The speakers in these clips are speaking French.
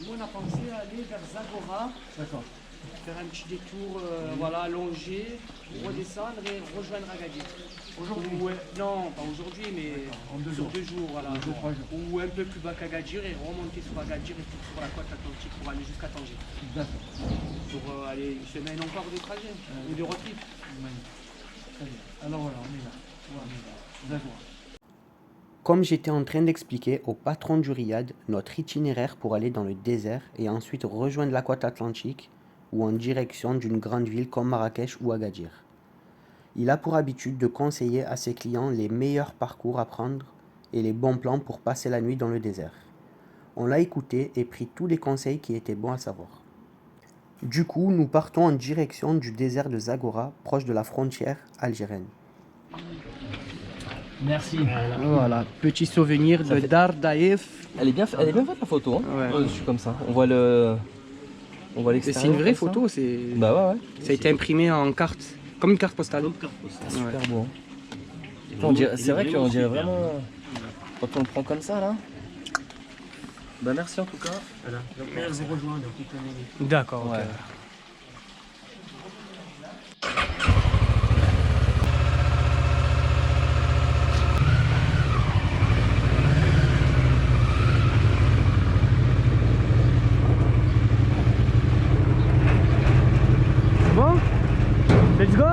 nous, on a pensé à aller vers Zagora. D'accord. Faire un petit détour, voilà, longer, redescendre et rejoindre Agadir. Aujourd'hui? Non, pas aujourd'hui, mais sur 2 jours, voilà. 2 jours, 3 jours. Ou un peu plus bas qu'Agadir et remonter sur Agadir et puis sur la côte atlantique pour aller jusqu'à Tanger. D'accord. Pour aller une semaine encore de trajet ou de road trip. Magnifique. Très bien. Alors voilà, on est là. D'accord. Comme j'étais en train d'expliquer au patron du riad notre itinéraire pour aller dans le désert et ensuite rejoindre la côte atlantique ou en direction d'une grande ville comme Marrakech ou Agadir. Il a pour habitude de conseiller à ses clients les meilleurs parcours à prendre et les bons plans pour passer la nuit dans le désert. On l'a écouté et pris tous les conseils qui étaient bons à savoir. Du coup, nous partons en direction du désert de Zagora, proche de la frontière algérienne. Merci. Voilà, petit souvenir de Dar Daïf. Elle est bien faite la photo, hein. Ouais. Dessus comme ça. On voit l'extérieur. C'est une vraie comme ça. photo, c'est. Bah ouais. Ça a été imprimé en carte, comme une carte postale. C'est super beau. Hein. C'est vrai qu'on dirait vraiment. Quand on le prend comme ça là. Bah merci en tout cas. Voilà. Donc, elle vous rejoint, donc il connaît. D'accord, ok. Ouais. Bon, let's go.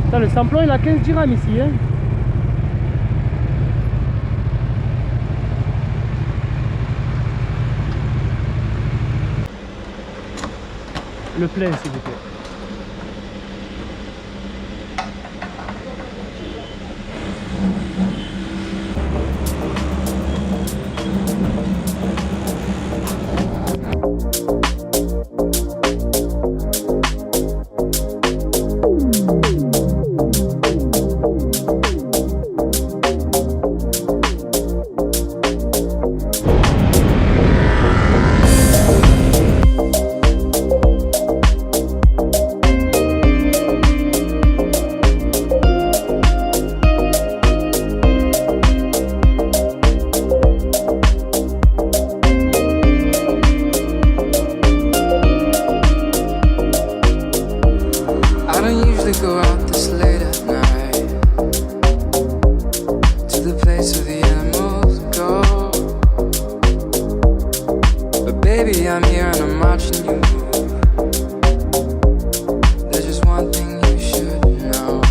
Putain, le samplon il a 15 dirhams ici, hein. Le plein s'il vous plaît. I don't usually go out this late at night to the place where the animals go. But baby, I'm here and I'm watching you move. There's just one thing you should know.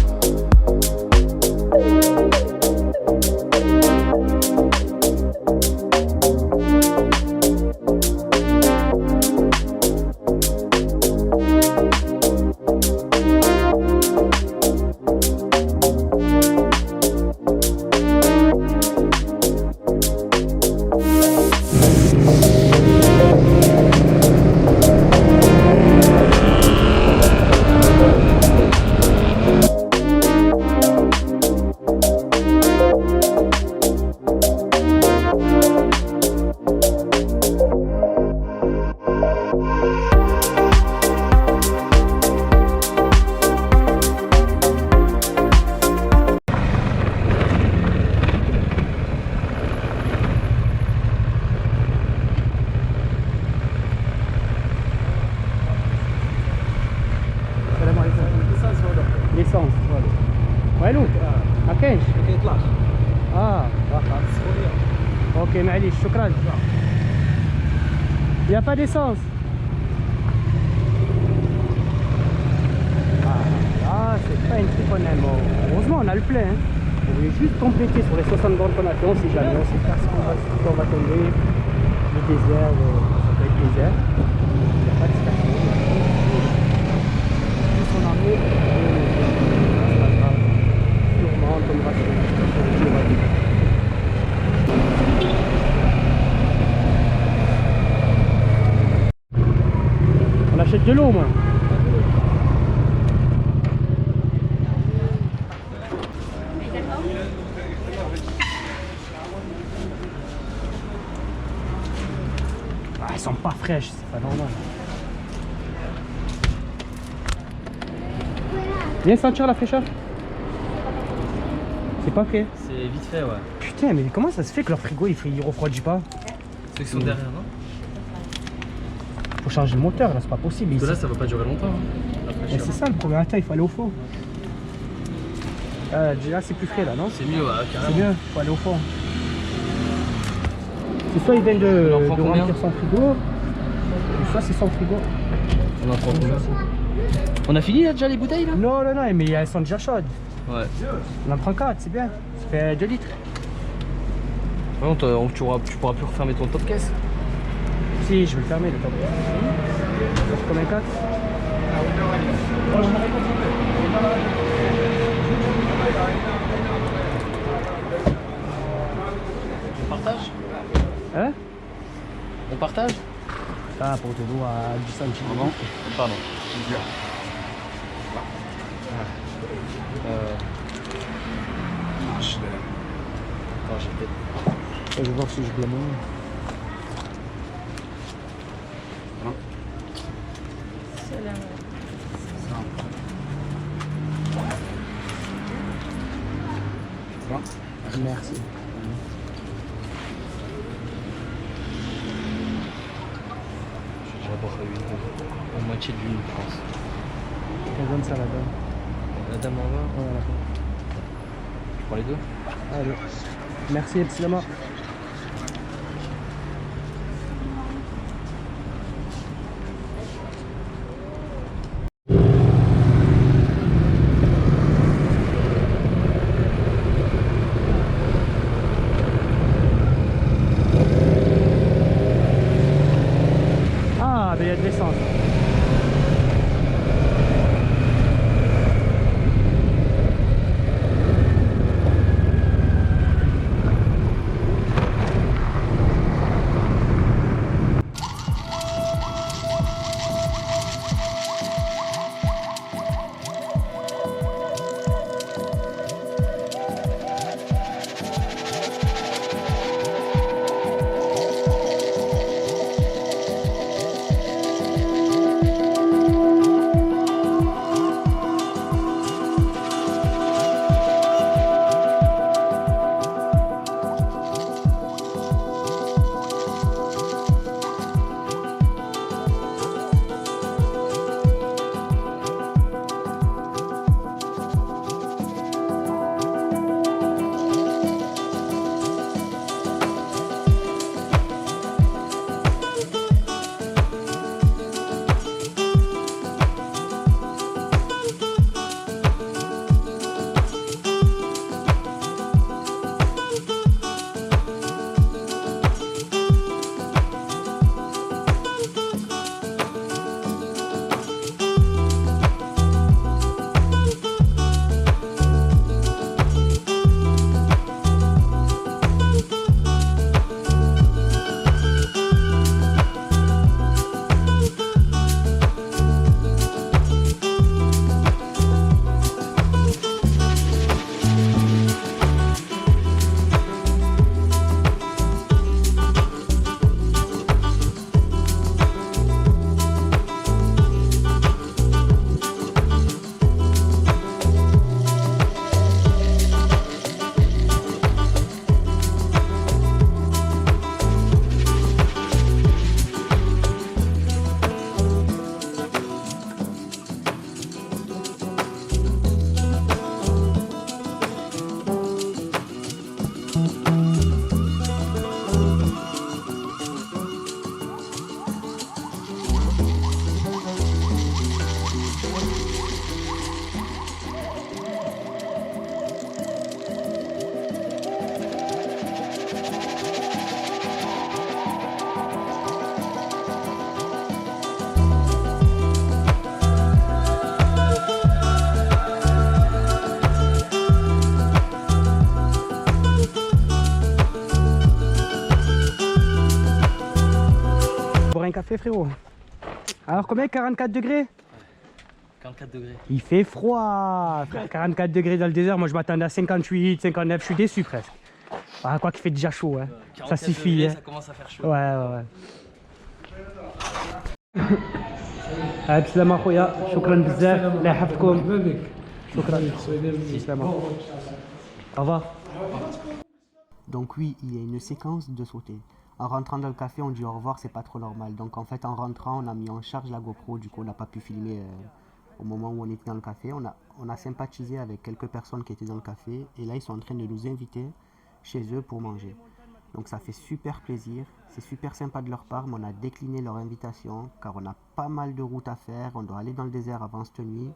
L'essence. وينو؟ ما كاينش؟ ما كيطلعش. اوكي معليش شكرا. Il n'y a pas d'essence. Ah, c'est pas une truc qu'on aime. Heureusement, on a le plein. Hein. On voulait juste compléter sur les 60 bornes qu'on a fait. On sait jamais. On sait pas ce qu'on va tomber. Le désert, ça peut être désert. Il n'y a pas de station. Juste on a mis. C'est pas grave. Sûrement, on tombera sur une station de jour. On achète de l'eau, moi. Ah, elles sont pas fraîches, c'est pas normal. Viens sentir la fraîcheur. C'est pas frais. C'est vite fait, ouais. Putain, mais comment ça se fait que leur frigo il refroidit pas? Ceux qui sont derrière, non? Faut changer le moteur là, c'est pas possible. Parce que là, ça va pas durer longtemps. Hein, la Mais fraîcheur. c'est ça le problème. Attends, il faut aller au fond. Déjà c'est plus frais là, non? C'est mieux, ouais, C'est carrément. mieux, faut aller au fond. C'est soit il vient On de en prend combien remplir son frigo, ou soit c'est son frigo. On en prend combien? On a fini là déjà les bouteilles là? Non, non, non, mais elles sont déjà chaudes. Ouais. On en prend 4, c'est bien. Ça fait 2 litres. Non, tu pourras plus refermer ton top caisse. Si, je vais le fermer le top. Ça fait combien 4? On partage? Hein? On partage? Ah, pour de l'eau à 10 centimes. Pardon. Attends, j'ai peut-être. Je vais voir si je blâme. Merci. Je vais déjà boire une moitié d'une, je pense. On donne ça la dame. La dame en bas, Voilà. je prends les deux. Allez. Merci, Epsilama. Ah, ben il y a de l'essence. Boire un café, frérot. Alors combien? 44 degrés? 44 degrés. Il fait froid, frère. 44 degrés dans le désert. Moi je m'attendais à 58, 59. Je suis déçu presque. Ah, quoi qu'il fait déjà chaud, hein. Ça suffit. Degrés, Hein. ça commence à faire chaud. Ouais, ouais, ouais. السلام اخويا، شكرا بزاف، الله يحفظكم. Shukran. Vraiment. Au revoir. Donc oui, il y a une séquence de sauter. En rentrant dans le café, on dit au revoir, c'est pas trop normal. Donc en fait, en rentrant, on a mis en charge la GoPro. Du coup, on n'a pas pu filmer au moment où on était dans le café. On a sympathisé avec quelques personnes qui étaient dans le café. Et là, ils sont en train de nous inviter chez eux pour manger. Donc ça fait super plaisir. C'est super sympa de leur part, mais on a décliné leur invitation car on a pas mal de routes à faire. On doit aller dans le désert avant cette nuit.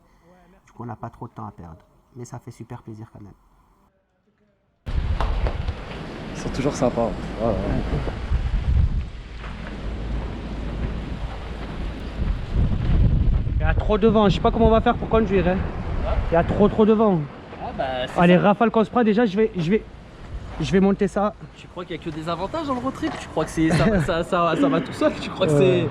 Du coup, on n'a pas trop de temps à perdre. Mais ça fait super plaisir quand même. Ils sont toujours sympas. Voilà. Il y a trop de vent, je sais pas comment on va faire pour conduire. Hein. Il y a trop de vent. Ah bah, Allez, rafale qu'on se prend, déjà je vais monter ça. Tu crois qu'il y a que des avantages dans le road trip? Tu crois que ça va tout seul? Tu crois que c'est...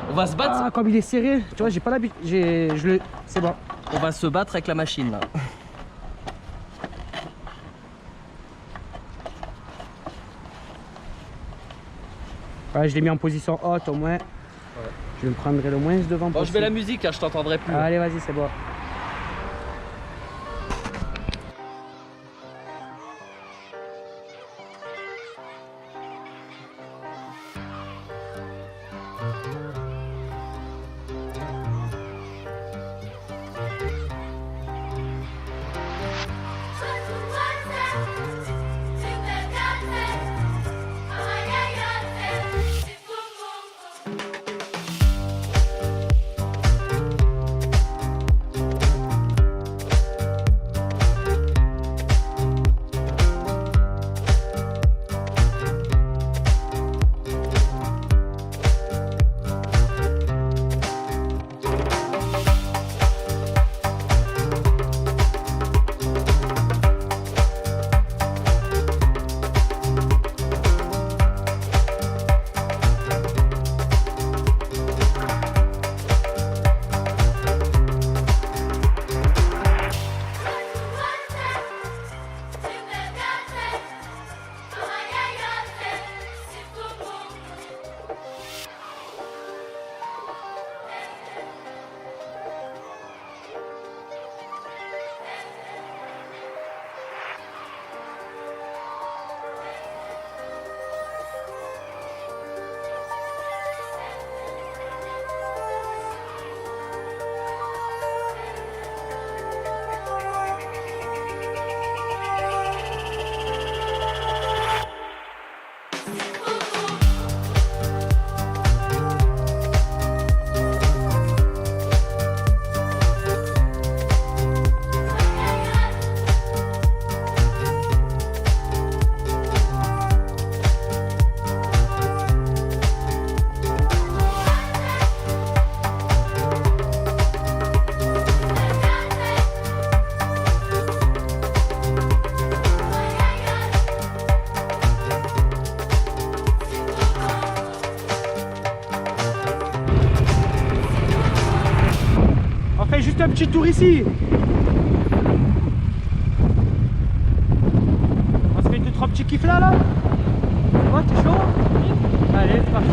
On va se battre? Ah, comme il est serré, tu vois, j'ai pas l'habitude. C'est bon. On va se battre avec la machine là. Ouais, je l'ai mis en position haute au moins. Ouais. Je me prendrai le moins devant Bon, possible. je mets la musique, hein, je t'entendrai plus. Allez, vas-y, c'est bon. Juste un petit tour ici. On se fait 2-3 petits kiffs là. Ouais, t'es chaud? Allez, c'est parti.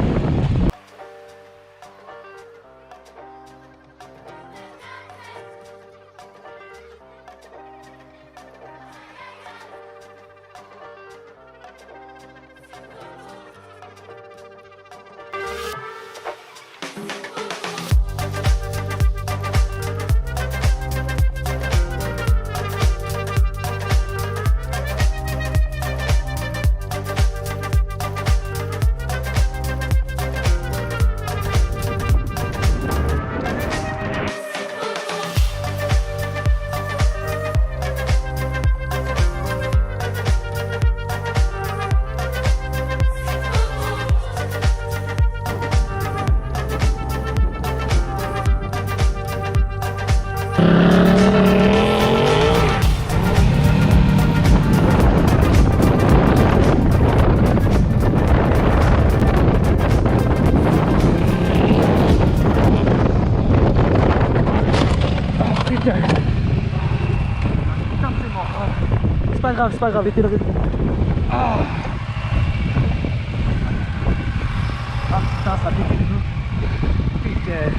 C'est pas grave, mettez le rythme. Ah putain, ça pique le dos. Putain.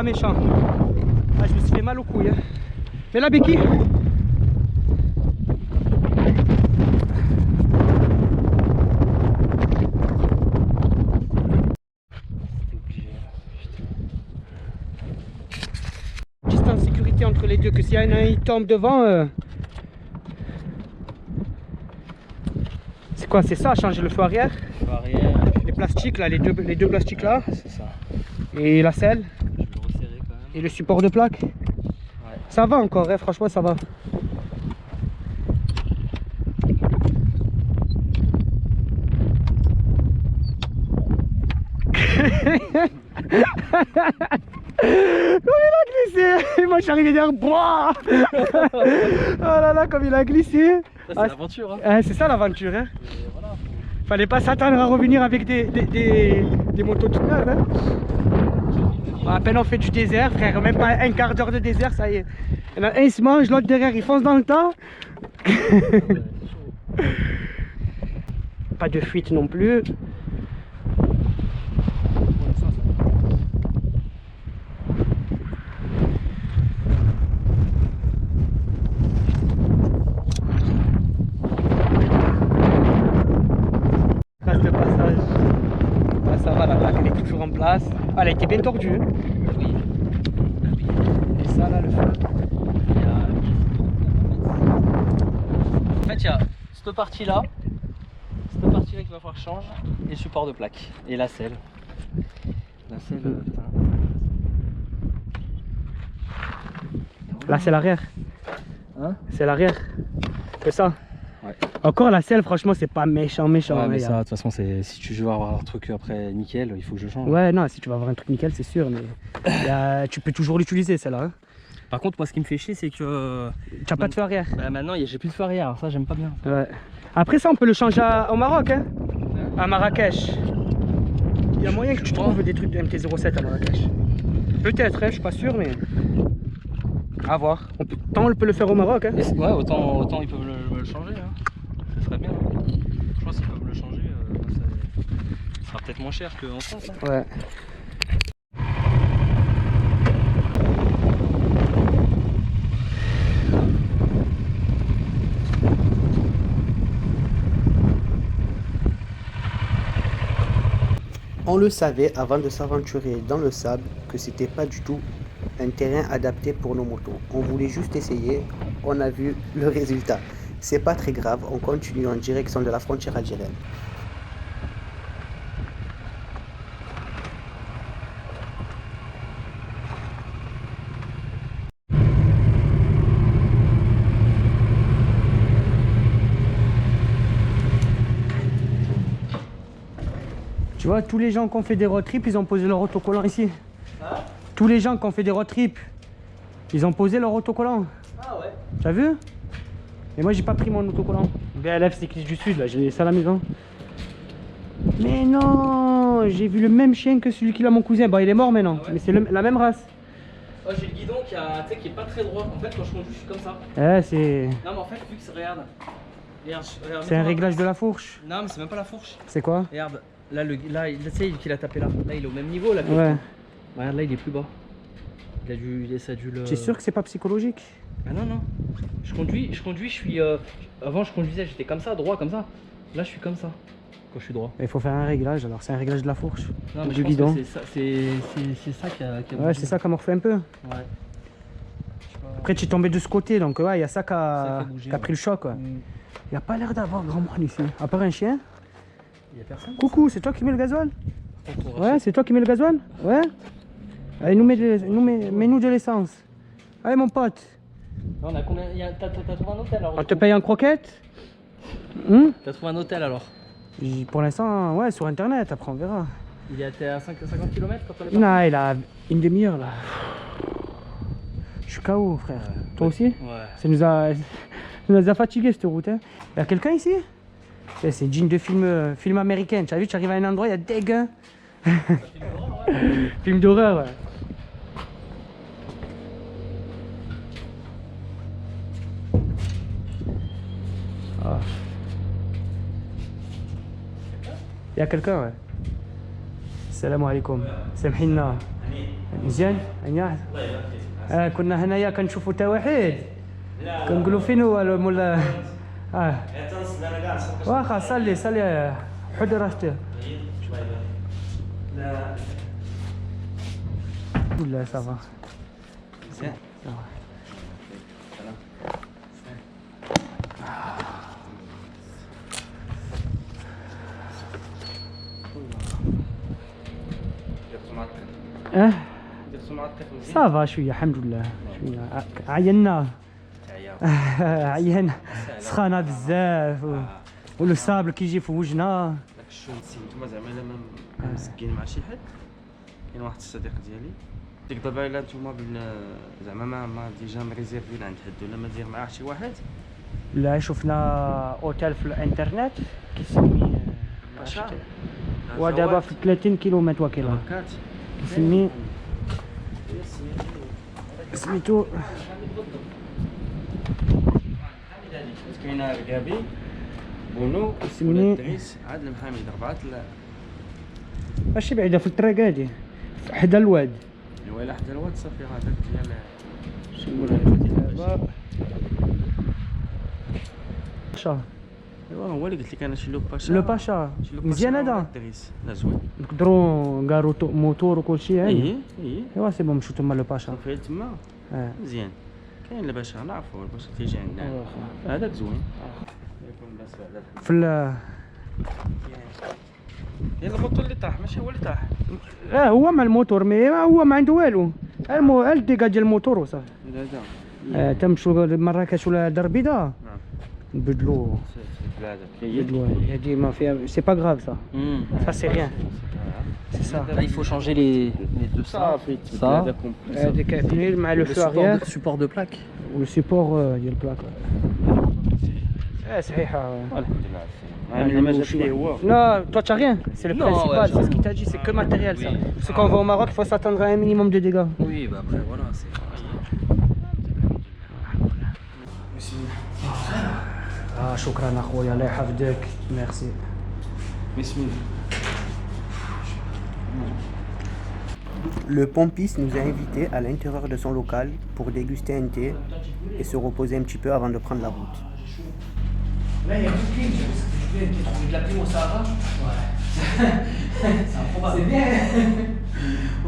pas méchant. Ah, je me suis fait mal aux couilles. Hein. Mais la béquille. Distance sécurité entre les deux, que s'il y en a un qui tombe devant. C'est quoi, c'est ça, changer le feu arrière? Arrière, Les plastiques là, les deux plastiques là. c'est ça. Et la selle. Je vais le resserrer quand même. Et le support de plaque. Ça va encore, hein, franchement ça va. Comme il a glissé. Moi je suis arrivé derrière. Boah. Oh là là, comme il a glissé. Ça, c'est l'aventure. Hein. Ah, c'est ça l'aventure. Hein. Voilà. Fallait pas s'attendre à revenir avec des motos toutes neuves. Hein. À peine on fait du désert, frère. Même pas un quart d'heure de désert, ça y est. Il y en a un, il se mange, l'autre derrière, il fonce dans le tas. Pas de fuite non plus. Trace de passage. Ah, ça va, la plaque elle est toujours en place. Ah, elle a été bien tordue. Hein. Oui. Et ça là, le feu. En fait, il y a cette partie-là qu'il va falloir changer, et le support de plaque, et la selle. La selle, putain. Là, c'est l'arrière. Hein? C'est l'arrière. Que ça. Ouais. Encore la selle, franchement, c'est pas méchant. Ouais, mais hein, ça, de toute façon, si tu veux avoir un truc après nickel, il faut que je change. Ouais, non, si tu vas avoir un truc nickel, c'est sûr, mais tu peux toujours l'utiliser, celle-là. Hein. Par contre, moi, ce qui me fait chier, c'est que Tu n'as pas de feu arrière. bah, maintenant, j'ai plus de feu arrière. Ça, j'aime pas bien. Ouais. Après ça, on peut le changer au Maroc, hein. À Marrakech. Il y a moyen que tu trouves des trucs de MT-07 à Marrakech. Peut-être, hein, je suis pas sûr, mais à voir. Tant on peut le faire au Maroc, hein. Ouais, autant ils peuvent le changer. Hein. Ça serait bien. Hein. Je pense qu'ils peuvent le changer. Ça sera peut-être moins cher qu'en France. Hein. Ouais. On le savait avant de s'aventurer dans le sable que c'était pas du tout un terrain adapté pour nos motos. On voulait juste essayer, on a vu le résultat. C'est pas très grave, on continue en direction de la frontière algérienne. Tu vois, tous les gens qui ont fait des road trips, ils ont posé leur autocollant ici. Tous les gens qui ont fait des road trips, ils ont posé leur autocollant. Ah ouais. T'as vu? Et moi j'ai pas pris mon autocollant. BLF Cycliste du Sud, là, j'ai laissé à la maison. Mais non, j'ai vu le même chien que celui qu'il a mon cousin. Bon, il est mort maintenant, mais c'est la même race. Oh, j'ai le guidon qui est pas très droit. En fait, quand je conduis, je suis comme ça. C'est Non, mais en fait, vu que regarde. c'est un réglage de la fourche. Non, mais c'est même pas la fourche. C'est quoi? Regarde, là, tu sais, qu'il a tapé là. Là, il est au même niveau. Là, Ouais. Regarde, là, il est plus bas. Ça a dû le. Tu es sûr que c'est pas psychologique? Ah non, non. Je conduis, je suis. Avant, je conduisais, j'étais comme ça, droit, comme ça. Là, je suis comme ça, quand je suis droit. Il faut faire un réglage, alors c'est un réglage de la fourche. Non, mais du guidon. c'est ça qui a Ouais, c'est ça qui m'a refait un peu. Ouais. Après, tu es tombé de ce côté, donc ouais, il y a ça qui Ça a fait bouger, pris le choc. Ouais. Mm. Il n'y a pas l'air d'avoir grand monde ici. À part un chien. Il y a personne. Coucou, c'est toi qui mets le gasoil? Pour Ouais, c'est toi qui mets le gasoil? Ouais. Allez, mets-nous de l'essence. Allez, mon pote. On a combien? T'as trouvé un hôtel alors? On te paye en croquettes? T'as trouvé un hôtel alors? Pour l'instant, ouais, sur internet, après on verra. Il était à 50 km quand on est parti? Non, il a une demi-heure là. Je suis KO, frère. Toi aussi? Ouais. Ça nous a fatigué cette route. Hein. Il y a quelqu'un ici? C'est digne de film américain. Tu as vu, tu arrives à un endroit, il y a des gars. Film d'horreur, ouais. Ah. Il y a quelqu'un, ouais. Salam alaikum. Samhina. مزيان الله كنا هنايا كنشوفوا توحيد كنقولوا فين هو مولا واخا صلي حد راسته لا صافا مزيان صافا شويه الحمد لله شويه عينا عينا سخانه بزاف ولو الصابر كيجي في وجهنا داك الشمس نتوما زعما الا ما مسكين مع شي حد كاين واحد الصديق ديالي ديك دابا الا نتوما زعما ما ديجا مريزيرفين عند حد ولا ما دير معاه شي واحد لا شفنا اوتيل في الانترنت كيسمي ودابا في 30 كيلومتر وكيلو هكاك كيسمي سميتو كاينه رقابي بونو سمي دريس عاد المحامد 4 ماشي بعيده في الطريق هادي حدا الواد ايوا الا حدا الواد صافي هذاك ديال شنو دابا باشا ايوا هو اللي قلت لك انا شي لو باشا لو باشا شي لو باشا مزيان ولا هذا دريس لا زوين نقدروا كارو موتور وكلشي هاني اي ايوا سي بون نمشيو تما لو باشا صافي تما مزيان كاين الباشا نعرفو الباشا تيجي عندنا هذاك زوين يكون بس على في ال كاين الموتور اللي طاح ماشي هو اللي طاح هو مع الموتور مي هو ما عنده والو الديكا ديال الموتور وصافي لا تمشوا لمراكش ولا دار بيضاء نعم نبدلو هادي ما فيها سي با غراف سا سا سي ريان سي سا Là, il faut changer les deux ça. هادي كاين مع لو فو اريير Support de plaque. والسيبور ديال البلاك صحيحه Non, toi tu n'as rien, c'est le Non, principal, ouais, c'est ce qu'il t'a dit, c'est que matériel ça. Parce que quand on va au Maroc, il faut s'attendre à un minimum de dégâts. Oui, bah après voilà, c'est. Ah, شكرا اخويا الله يحفظك, merci. بسم الله. Le pompiste nous a invités à l'intérieur de son local pour déguster un thé et se reposer un petit peu avant de prendre la route. Là, il y a plus de clim, j'ai trouvé de la clim au Sahara. Ouais. C'est improbable. C'est bien.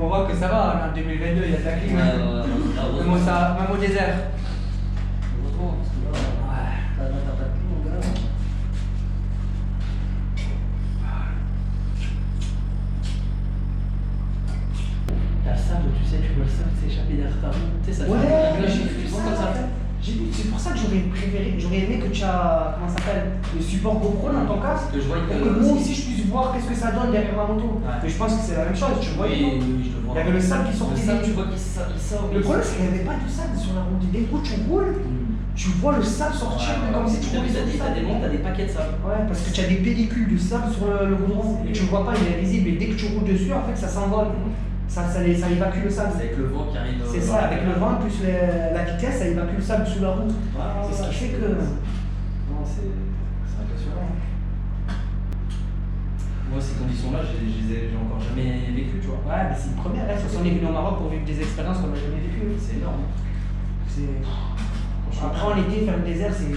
On voit que ça va, en 2022, il y a de la clim. Même au désert. La sable, tu sais, tu vois le sable s'échapper derrière ta roue. Tu sais, ça fait j'ai vu ça. comme ça fait. J'ai vu, c'est pour ça que j'aurais aimé que tu as, comment ça s'appelle, le support GoPro dans ton casque. Que je vois Pour que moi aussi je puisse voir qu'est-ce que ça donne derrière ma moto. Ouais. Mais je pense que c'est la même chose, tu vois. Oui, je le vois. Il y avait le sable qui sortait. Le sable, tu vois qu'il sort. Le problème, c'est qu'il n'y avait pas de sable sur la route. Et dès que tu roules, tu vois le sable sortir comme si tu roulais sur du sable. T'as des paquets de sable. Ouais, parce que tu as des pellicules de sable sur le goudron. Et tu le vois pas, il est invisible. Et dès que tu roules dessus, en fait, ça s'envole. Ça évacue le sable. C'est avec le vent qui arrive. C'est ça, avec le vent plus la vitesse, ça évacue le sable sous la route. C'est ce qui fait que. Non, c'est impressionnant. Moi, ces conditions-là, j'ai encore jamais vécu, tu vois. Ouais, mais c'est une première. De toute façon, on est venu au Maroc pour vivre des expériences qu'on n'a jamais vécues. C'est énorme. Après, en été, faire le désert, c'est.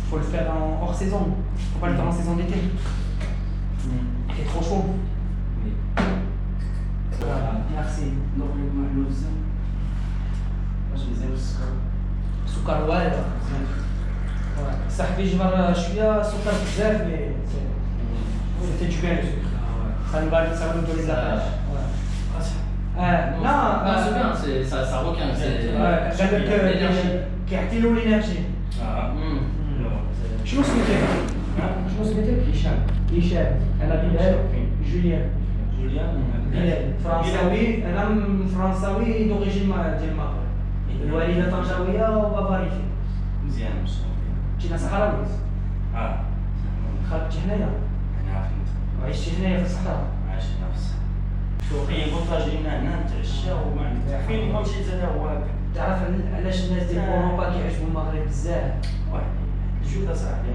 Faut le faire en hors saison. Faut pas le faire en saison d'été. Il fait trop chaud. Oui. Voilà, merci. سكر وايد صاحبي جبر شويه سكر بزاف مي سيتي du bien le sucre. Ça nous donne de la pêche. Non, c'est bien, ça requin. كيعطي له الانرجي. شنو سميتك؟ شنو سميتك؟ هشام. انا بلال. جوليان. بلال فرنساوي. انا فرنساوي دوريجين ديال المغرب. الوالده طنجاويه وبابا ريفي. مزيان ان شاء الله. جينا صحراوي. خرجت هنايا. انا عرفت. وعشت هنايا في الصحراء. عايش نفس. شوفي قلت جينا هنا نتعشى وما عندنا فين مشيت انا هو. تعرف علاش الناس ديال اوروبا كيعجبوا المغرب بزاف؟ شوف صاحبي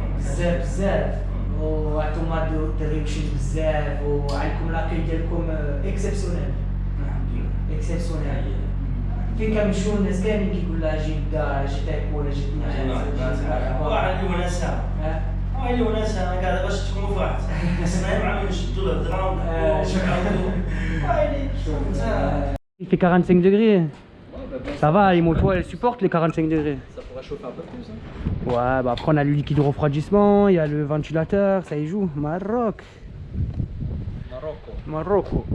بزاف وانتوما دريوشين بزاف وعندكم لاكاي ديالكم اكسبسيونيل. اكسبسيونيل في كنمشيو الناس كاملين كيقول لها جيب دار جيت تاكل جيتني واحد اللي وناسها اللي وناسها انا قاعد باش تكونوا في واحد خصنا مع نشدوا الهضره ونعاودوا Il fait 45 degrés. Ça va, les motos elles supportent les 45 degrés. Ça pourrait chauffer un peu plus. Hein. Ouais, bah après on a le liquide de refroidissement, il y a le ventilateur, ça y joue. Maroc. Marocco.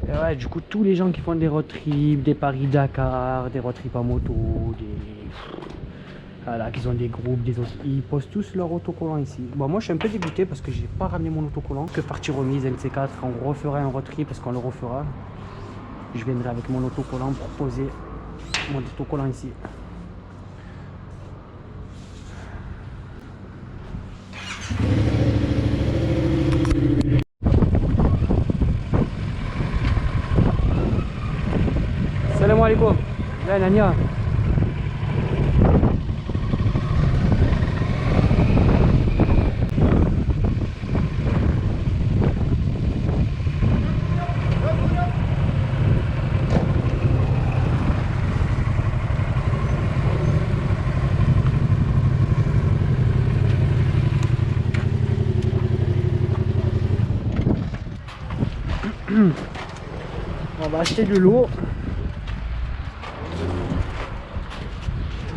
Et ouais, du coup, tous les gens qui font des road trips, des Paris-Dakar, des road trips en moto, voilà, qui ont des groupes, ils posent tous leur autocollant ici. Bon, moi je suis un peu dégoûté parce que j'ai pas ramené mon autocollant. Que partie remise, NC4, on refera un road trip parce qu'on le refera. Je viendrai avec mon autocollant pour poser mon autocollant ici. Salam alaikum. Ya Nania. On va acheter de l'eau.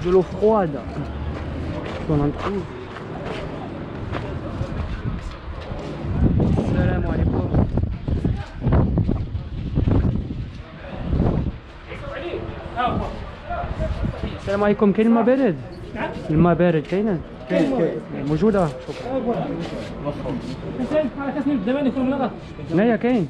De l'eau froide. On en trouve. Salam alaikum. السلام عليكم. كاين الماء بارد؟ الماء بارد كاينه؟ موجوده. شكرا. هنايا كاين.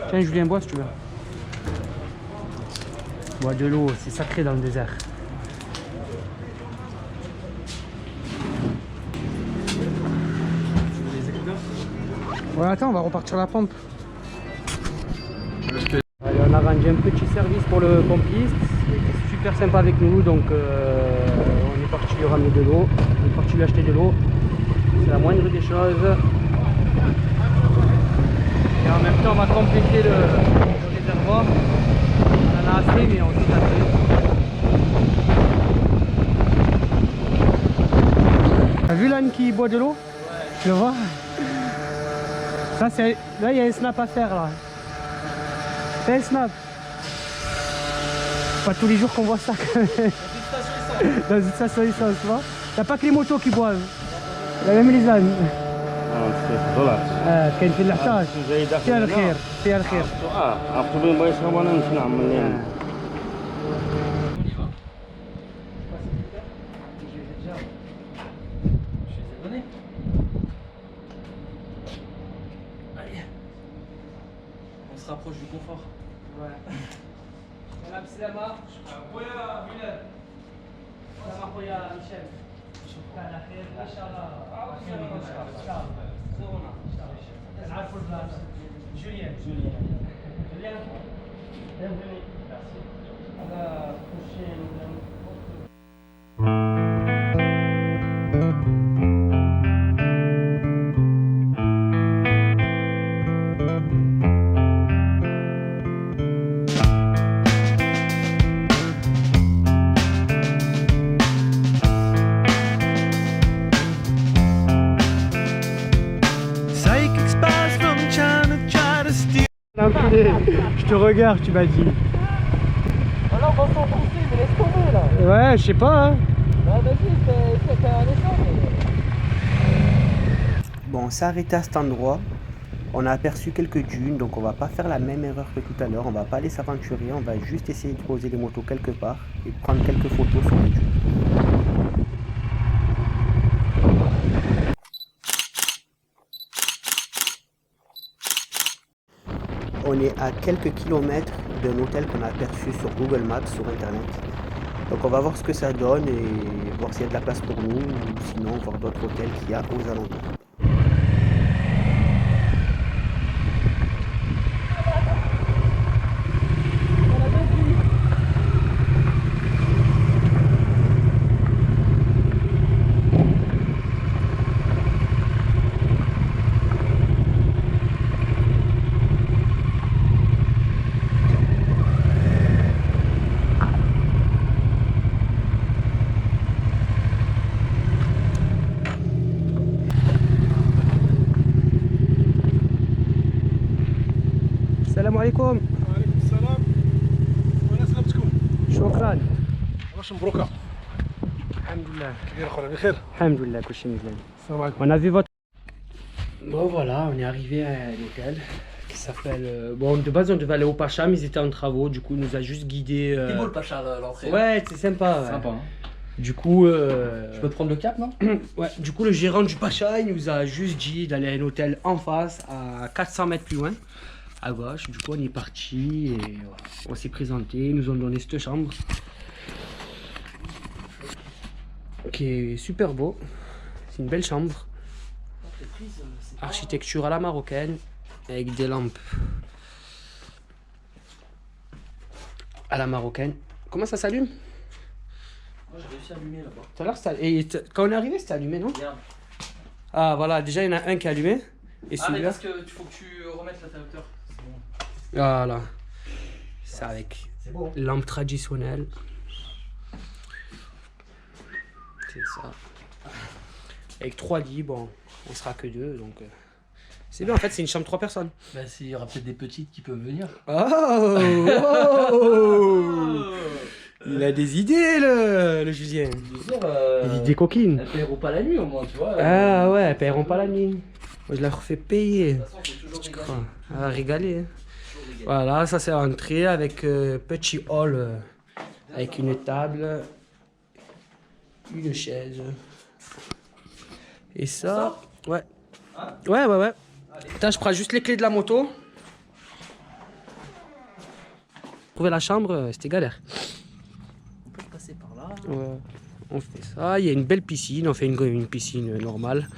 Tiens Julien, bois si tu veux. Bois de l'eau, c'est sacré dans le désert. Ouais, attends, on va repartir la pompe. Allez, on a arrangé un petit service pour le pompiste. Il était super sympa avec nous, donc on est parti lui ramener de l'eau. On est parti lui acheter de l'eau. C'est la moindre des choses. Et en même temps, on va compléter le réservoir. On en a assez, mais on s'est assez. T'as vu l'âne qui boit de l'eau? Ouais. Tu le vois? Ça, c'est... Là, il y a un snap à faire, là. Fais un snap. Pas tous les jours qu'on voit ça, quand même. Dans une station essence, tu vois. T'as pas que les motos qui boivent. Il y a même les ânes. كاين في الحشاش فيها الخير فيها الخير. عرفتوا بين بغا يشربوا انا نمشي نعمل لهم. On se rapproche du confort. Ouais. Salam Slama. Boya Bilal. Salam Boya Michel. كان خير ان شاء الله. ان شاء الله. زورونا ان شاء الله. نعرفوا البلاصه. جوليان. جوليان. Bienvenue. Merci. On va coucher je te regarde, tu m'as dit. Voilà, on va s'enfoncer, mais laisse tomber là. Ouais, je sais pas. Hein. Bah vas-y, fais un essai. Bon, on s'est arrêté à cet endroit. On a aperçu quelques dunes, donc on va pas faire la même erreur que tout à l'heure. On va pas aller s'aventurer, on va juste essayer de poser les motos quelque part et prendre quelques photos sur les dunes. On est à quelques kilomètres d'un hôtel qu'on a aperçu sur Google Maps sur internet. Donc on va voir ce que ça donne et voir s'il y a de la place pour nous ou sinon voir d'autres hôtels qu'il y a aux alentours. السلام عليكم. وعليكم السلام. وانا سلامتكم. شكرا. واش مبروكه؟ الحمد لله. كيف اخويا بخير؟ الحمد لله كلشي مزيان. السلام عليكم. On a vu votre... Bon voilà, on est arrivé à l'hôtel qui s'appelle... Bon, de base on devait aller au Pacha, mais ils étaient en travaux, du coup il nous a juste guidé... C'est beau le Pacha l'entrée. Ouais, c'est sympa. Ouais. Sympa. Hein. Du coup... Je peux te prendre le cap, non? Ouais, du coup le gérant du Pacha, il nous a juste dit d'aller à un hôtel en face, à 400 mètres plus loin, à gauche. Du coup on est parti et voilà. On s'est présenté, ils nous ont donné cette chambre. Qui est super beau. C'est une belle chambre. Architecture à la marocaine avec des lampes à la marocaine. Comment ça s'allume? Moi j'ai réussi à allumer là-bas. Tout à l'heure, quand on est arrivé, c'était allumé, non? Regarde. Ah voilà, déjà il y en a un qui est allumé. Et Ah mais celui-là. parce que faut que tu remettes l'interrupteur. C'est bon. Voilà. C'est avec C'est beau. lampe traditionnelle. C'est ça. Avec 3 lits, bon, on sera que 2, donc c'est bien. En fait, c'est une chambre 3 personnes. Bah s'il y aura peut-être des petites qui peuvent venir. Oh, oh il a des idées, le Julien. Je veux dire, Des idées coquines. elles paieront pas la nuit au moins, tu vois. Ah ouais, elles paieront pas la nuit. Moi, je leur fais payer. De toute façon, faut toujours Tu régaler. crois? Ah, régaler. Hein. Toujours régaler. Voilà, ça c'est l'entrée avec petit hall avec une table, une chaise. Et ça, ouais. Ouais. Attends, je prends juste les clés de la moto. Trouver la chambre, c'était galère. On peut passer par là. Ouais. On fait ça, il y a une belle piscine, on fait une piscine normale.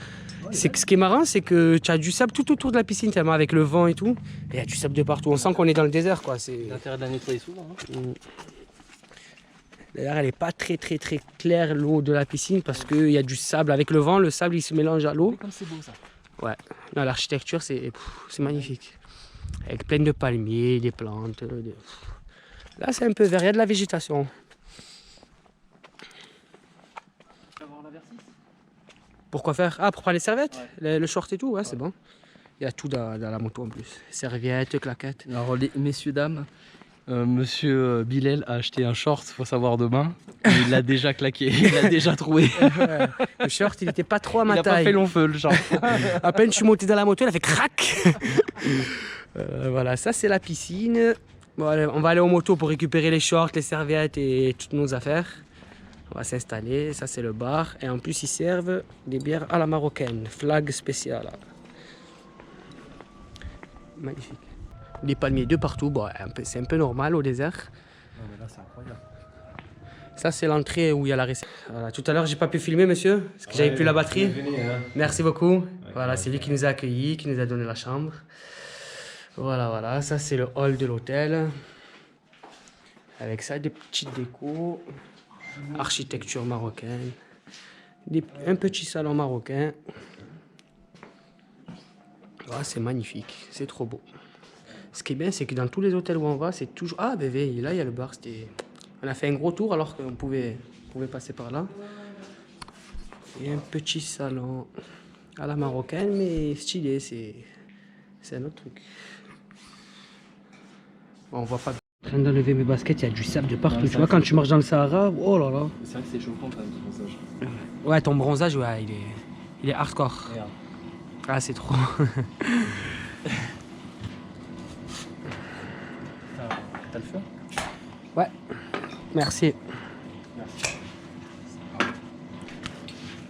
C'est que ce qui est marrant, c'est que tu as du sable tout autour de la piscine, tellement avec le vent et tout. Et il y a du sable de partout. On sent qu'on est dans le désert, quoi. C'est... L'intérêt de la nettoyer souvent. Hein. D'ailleurs, elle n'est pas très claire, l'eau de la piscine, parce qu'il y a du sable. Avec le vent, le sable, il se mélange à l'eau. Mais comme c'est beau ça. Ouais. Non, l'architecture, c'est magnifique. Avec plein de palmiers, des plantes. Là, c'est un peu vert. Il y a de la végétation. Tu vas voir la Versys? Pourquoi faire? Ah, pour prendre les serviettes? Le short et tout, ouais, c'est bon. Il y a tout dans la moto en plus. Serviettes, claquettes. Alors les messieurs, dames, monsieur Bilal a acheté un short, faut savoir demain. Il l'a déjà claqué, il l'a déjà trouvé. Le short, il n'était pas trop à ma Il a taille. pas fait long feu le short. À peine je suis monté dans la moto, il a fait crac. Voilà, ça c'est la piscine. Bon, allez, on va aller aux motos pour récupérer les shorts, les serviettes et toutes nos affaires. On va s'installer, ça c'est le bar. Et en plus ils servent des bières à la marocaine, flag spéciale. Magnifique. Des palmiers de partout, bon, c'est un peu normal au désert. Non mais là c'est incroyable. Ça c'est l'entrée où il y a la réception. Voilà, tout à l'heure j'ai pas pu filmer monsieur, parce que j'avais plus la batterie. Merci beaucoup. Voilà, c'est lui qui nous a accueillis, qui nous a donné la chambre. Voilà, ça c'est le hall de l'hôtel. Avec ça, des petites décos, architecture marocaine, un petit salon marocain. Ah, c'est magnifique, c'est trop beau. Ce qui est bien, c'est que dans tous les hôtels où on va, c'est toujours... Ah, bébé, là, il y a le bar. On a fait un gros tour alors qu'on pouvait passer par là. Et un petit salon à la marocaine, mais stylé, c'est un autre truc. Bon, on voit pas... En train d'enlever mes baskets, il y a du sable de partout. Tu vois, quand tu marches dans le Sahara, oh là là. C'est vrai que c'est choquant quand même ce bronzage. Ouais, ton bronzage, ouais, il est hardcore. Regarde. Ah, c'est trop. T'as le feu? Ouais, merci.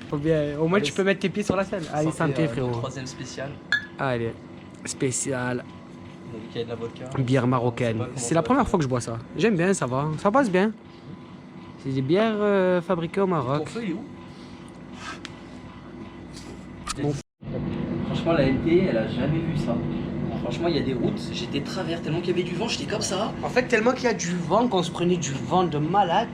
Faut bien, au moins tu peux mettre tes pieds sur la selle. Allez, santé frérot. Troisième spécial. Allez, spécial, On a vu qu'il y a de la vodka. bière marocaine. C'est la première fois que je bois ça. J'aime bien, ça va, ça passe bien. C'est des bières fabriquées au Maroc. Ton feu il est où? Bon. Franchement la LT elle a jamais vu ça. Franchement il y a des routes, j'étais travers tellement qu'il y avait du vent, j'étais comme ça. En fait, tellement qu'il y a du vent qu'on se prenait du vent de malade.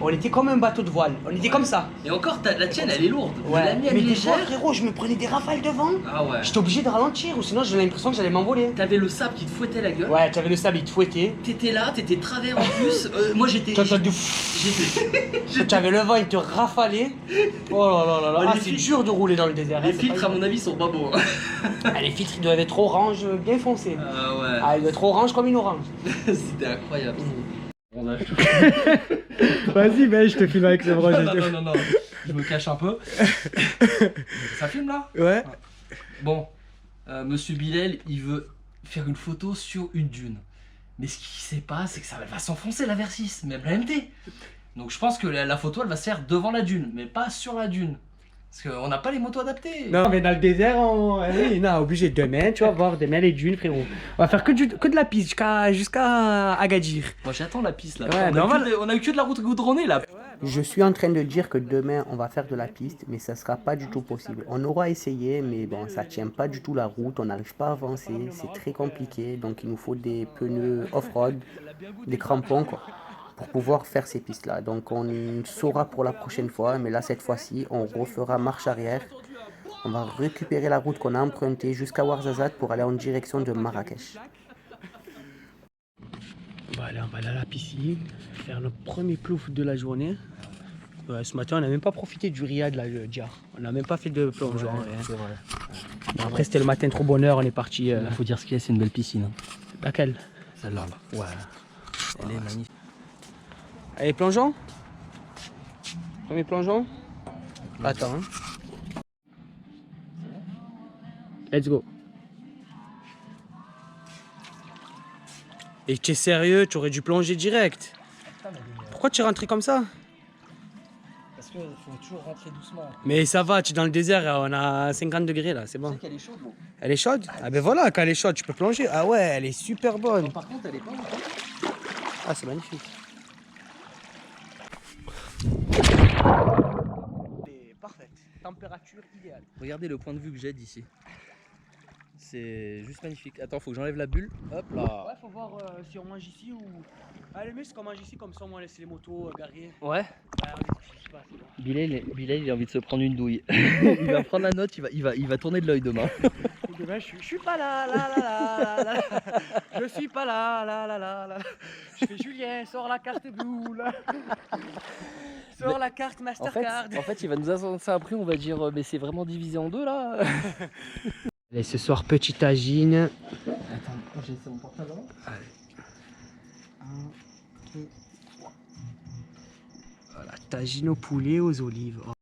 On était comme un bateau de voile. On était comme ça. Et encore, la tienne, elle est lourde. Ouais. La mienne, Mais elle est des fois, légère. frérot, je me prenais des rafales devant. Ah ouais. J'étais obligé de ralentir ou sinon j'avais l'impression que j'allais m'envoler. T'avais le sable qui te fouettait la gueule. Ouais, t'avais le sable, il te fouettait. T'étais là, t'étais travers en plus. Moi j'étais. Toi, J'étais. t'avais le vent, il te rafalait. Oh là là là là. Oh, Ah, les c'est filtres- dur de rouler dans le désert. Les hein, c'est filtres, pas à mon avis, sont pas beaux. Ah, les filtres, ils doivent être orange, bien foncés. Ah ouais. Ah, ils doivent être orange comme une orange. C'était incroyable. On a... Vas-y, ben je te filme avec ce projet. non. Je me cache un peu. Ça filme là? Ouais. Bon, Monsieur Bilal, il veut faire une photo sur une dune. Mais ce qu'il sait pas, c'est que ça va s'enfoncer la Versys, même la MT. Donc je pense que la photo, elle va se faire devant la dune, mais pas sur la dune. Parce qu'on n'a pas les motos adaptées. Non, mais dans le désert, oui, non, obligé. Demain, tu vas voir, demain les dunes, frérot. On va faire que de la piste jusqu'à Agadir. Moi j'attends la piste là. Ouais, on a eu que de la route goudronnée là. Je suis en train de dire que demain on va faire de la piste, mais ça sera pas du tout possible. On aura essayé, mais bon, ça tient pas du tout la route, on n'arrive pas à avancer, c'est très compliqué, donc il nous faut des pneus off-road, des crampons quoi, pour pouvoir faire ces pistes-là. Donc on saura pour la prochaine fois, mais là cette fois-ci, on refera marche arrière. On va récupérer la route qu'on a empruntée jusqu'à Ouarzazate pour aller en direction de Marrakech. Voilà, on va aller à la piscine, faire notre premier plouf de la journée. Ouais, ce matin, on n'a même pas profité du riad, là, le Djar. On n'a même pas fait de plongeon. C'est vrai. Bon, après, c'était le matin trop bonheur, on est parti. Faut dire ce qu'il y a, c'est une belle piscine. Laquelle? Celle-là là. Ouais. Elle est magnifique. Allez, plongeon. Premier plongeon. Attends. Hein. Let's go. Et tu es sérieux, tu aurais dû plonger direct. Pourquoi tu es rentré comme ça? Parce qu'il faut toujours rentrer doucement. Mais ça va, tu es dans le désert, on a 50 degrés là, c'est bon. Elle est chaude l'eau. Elle est chaude? Ah ben voilà, quand elle est chaude, tu peux plonger. Ah ouais, elle est super bonne. Par contre, elle est pas longtemps. Ah, c'est magnifique. Parfaite. Température idéale. Regardez le point de vue que j'ai d'ici. C'est juste magnifique. Attends, faut que j'enlève la bulle. Hop là. Ouais, faut voir si on mange ici ou. Ah, le mieux c'est qu'on mange ici, comme ça on va laisser les motos garées. Ouais. Ouais, je sais pas, c'est bon. Bilal, il a envie de se prendre une douille. Il va prendre la note, il va tourner de l'œil demain. Demain, je suis pas là, là. Je suis pas là. Je fais Julien, sors la carte bleue, là. Sors la carte Mastercard. En fait, il va nous annoncer un prix, on va dire, mais c'est vraiment divisé en deux là. Allez, ce soir, petit tagine. Attends, j'ai mon portable avant. Allez. 1, 2, 3. Voilà, tagine au poulet, aux olives. Oh.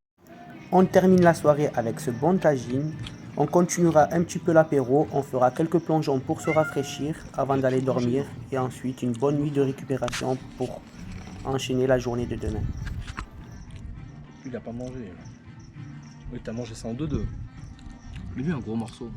On termine la soirée avec ce bon tagine. On continuera un petit peu l'apéro, on fera quelques plongeons pour se rafraîchir avant d'aller dormir et ensuite une bonne nuit de récupération pour enchaîner la journée de demain. Il a pas mangé. Oui, t'as mangé ça en 2-2. Mais lui, un gros morceau.